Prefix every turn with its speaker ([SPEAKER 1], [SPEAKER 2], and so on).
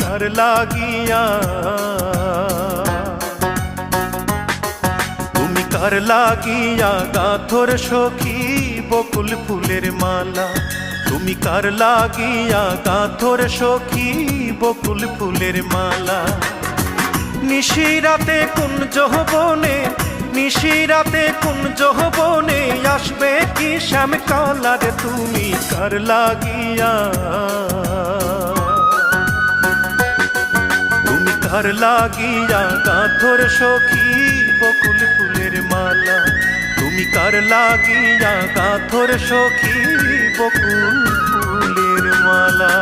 [SPEAKER 1] কার লাগিয়া, তুমি কার লাগিয়া গাথর সখী বকুল ফুলের মালা, তুমি কার লাগিয়া গাথর সখী বকুল ফুলের মালা। নিশিরাতে কুঞ্জ বনে, নিশিরাতে কুঞ্জ বনে আসবে কি শ্যাম কালার, তুমি কার লাগিয়া, তুমি কার লাগিয়া গাথর সখী বকুল ফুলের মালা, তুমি কার লাগিয়া গাথর সখী বকুল ফুলের মালা।